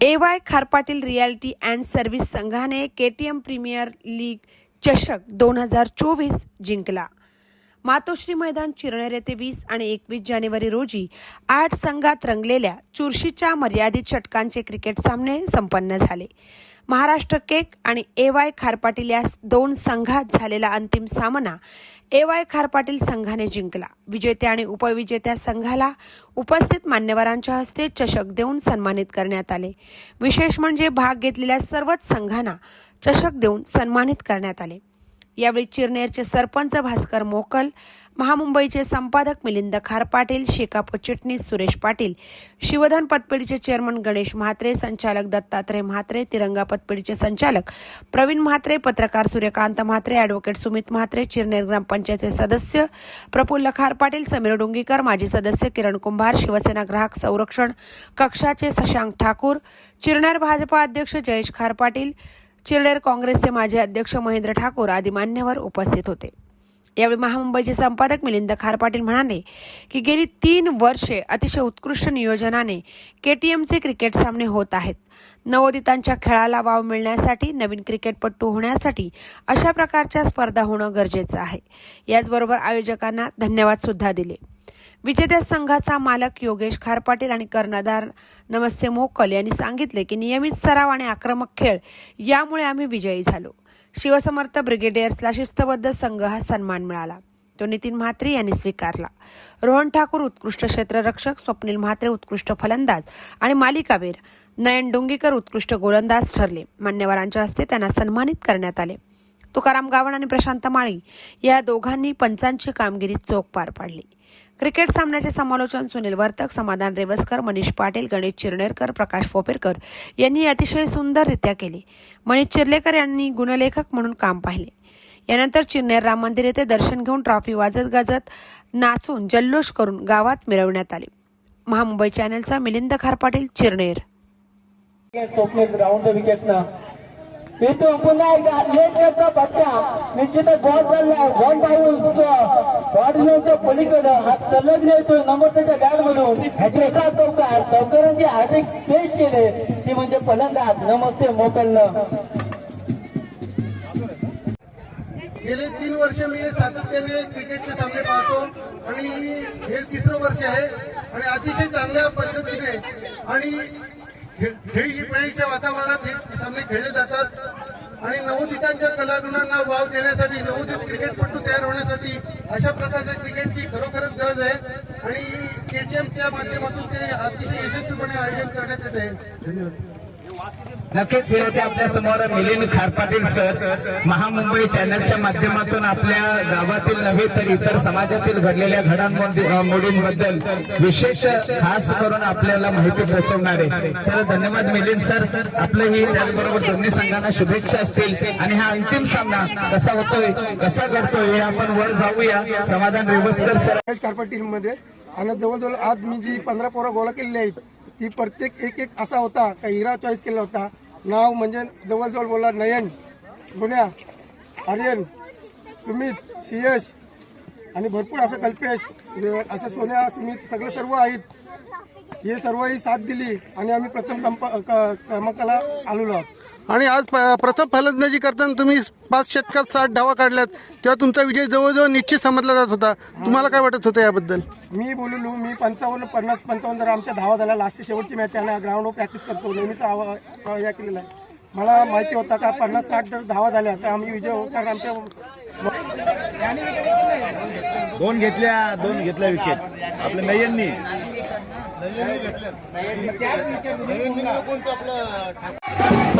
AY खारपाटील reality and service संघाने KTM premier league चषक 2024 जिंकला। मातोश्री मैदान चिरनेर येथे 20 आणि 21 जानेवारी रोजी 8 संघात रंगलेल्या चुरशीच्या मर्यादित षटकांचे क्रिकेट सामने संपन्न झाले। महाराष्ट्र केक आणि AY खारपाटील या दोन संघात झालेला अंतिम सामना AY खारपाटील संघाने जिंकला। विजेत्या आणि उपविजेत्या संघाला उपस्थित मान्यवरांच्या हस्ते चषक देऊन सन्मानित करण्यात आले। विशेष म्हणजे भाग घेतलेल्या सर्वच संघांना चषक देऊन सन्मानित करण्यात आले। यावेळी चिरनेरचे सरपंच भास्कर मोकल, महामुंबईचे संपादक मिलिंद खारपाटील, शेकाप चिटणीस सुरेश पाटील, शिवधन पतपेढीचे चेअरमन गणेश म्हात्रे, संचालक दत्तात्रय म्हात्रे, तिरंगा पतपेढीचे संचालक प्रवीण म्हात्रे, पत्रकार सूर्यकांत म्हात्रे, ॲडव्होकेट सुमित म्हात्रे, चिरनेर ग्रामपंचायतचे सदस्य प्रफुल्ल खारपाटील, समीर डोंगीकर, माजी सदस्य किरण कुंभार, शिवसेना ग्राहक संरक्षण कक्षाचे शशांक ठाकूर, चिरनेर भाजपा अध्यक्ष जयेश खारपाटील, चिरनेर काँग्रेसचे माजी अध्यक्ष महेंद्र ठाकूर आदी मान्यवर उपस्थित होते। यावेळी महामुंबईचे संपादक मिलिंद खारपाटील म्हणाले की गेली 3 वर्षे अतिशय उत्कृष्ट नियोजनाने KTMचे क्रिकेट सामने होत आहेत। नवोदितांच्या खेळाला वाव मिळण्यासाठी, नवीन क्रिकेटपटू होण्यासाठी अशा प्रकारच्या स्पर्धा होणं गरजेचं आहे। याचबरोबर आयोजकांना धन्यवाद सुद्धा दिले। विजेत्या संघाचा मालक योगेश खारपाटील आणि कर्णधार नमस्ते मोकल यांनी सांगितले की नियमित सराव आणि आक्रमक खेळ यामुळे आम्ही विजयी झालो। शिवसमर्थ ब्रिगेडियर्सला शिस्तबद्ध संघ हा सन्मान मिळाला, तो नितीन म्हात्रे यांनी स्वीकारला। रोहन ठाकूर उत्कृष्ट क्षेत्ररक्षक, स्वप्नील म्हात्रे उत्कृष्ट फलंदाज आणि मालिकावीर, नयन डोंगीकर उत्कृष्ट गोलंदाज ठरले। मान्यवरांच्या हस्ते त्यांना सन्मानित करण्यात आले। तुकाराम गावण आणि प्रशांत माळी या दोघांनी पंचांची कामगिरी चोख पार पाडली। क्रिकेट सामन्याचे समालोचन सुनील वर्तक, समाधान रेवस्कर, मनीष पाटील, गणेश चिरनेरकर, प्रकाश पोपेरकर यांनी अतिशय सुंदररित्या केले। मनीष चिर्लेकर यांनी गुणलेखक म्हणून काम पाहिले। यानंतर चिरनेर राम मंदिर येथे दर्शन घेऊन ट्रॉफी वाजत गाजत नाचून जल्लोष करून गावात मिरवण्यात आले। महामुंबई चॅनलचा मिलिंद खारपाटील, चिरनेर। इथून पुन्हा एकदा लेटचा फटका निश्चितच बॉल चालला, बॉल पाहून पलीकडं हा सलग येतो नंबरच्या बॅट मधून एका चौकारांची हार्दिक पेश केले ती म्हणजे फलंदाज नमस्ते मोकलनं। गेले 3 वर्ष मी सातत्याने क्रिकेटचे सामने पाहतो आणि हे 3रं वर्ष आहे आणि अतिशय चांगल्या पद्धतीने आणि खेळीच्या वातावरणात हे सामने खेळले जातात आणि नवोदितांच्या कलागुणांना वाव देण्यासाठी, नवोदित क्रिकेटपटू तयार होण्यासाठी अशा प्रकारच्या क्रिकेटची खरोखरच गरज आहे आणि KTMच्या माध्यमातून ते अतिशय यशस्वीपणे आयोजन करण्यात येत आहे। धन्यवाद। नक्कीच हे आपल्या समोर मिलिंद खारपाटील सर महामुंबई चॅनलच्या माध्यमातून आपल्या गावातील नव्हे तर इतर समाजातील घडलेल्या घडामोडींबद्दल विशेष खास करून आपल्याला माहिती पोहोचवणार आहे। तर धन्यवाद मिलिंद सर, आपलंही त्याचबरोबर दोन्ही संघांना शुभेच्छा असतील आणि हा अंतिम सामना कसा होतोय, कसा घडतोय हे आपण वर जाऊया। समाधान रेवस्कर सर खारपाटील मध्ये आणि जवळजवळ आज मी जी 15 पोरं गोळा केलेली आहेत ती प्रत्येक एक असा होता का हिरा चॉईस केला होता। नाव म्हणजे जवळजवळ बोला नयन, गुन्या, आर्यन, सुमित, शियश आणि भरपूर असं कल्पेश, असं सोन्या, सुमित सगळे सर्व आहेत। हे सर्वही साथ दिली आणि आम्ही प्रथम क्रमांकाला आलेलो आहोत। आणि आज प्रथम फलंदाजी करताना तुम्ही 5 षटकात 60 धावा काढल्यात, तेव्हा तुमचा विजय जवळजवळ निश्चित समजला जात होता। तुम्हाला काय वाटत होतं याबद्दल? मी बोललो मी 55-50-55 जर आमच्या धावा झाल्या, लास्टची शेवटची मॅच आहे आणि ग्राउंडवर प्रॅक्टिस करतो, नेहमीच या केलेला आहे। मला माहिती होता का 50-60 जर धावा झाल्या तर आम्ही विजय होऊ, कारण आमच्या 2 घेतल्या विकेट आपल्या नयननी कोणतं आपलं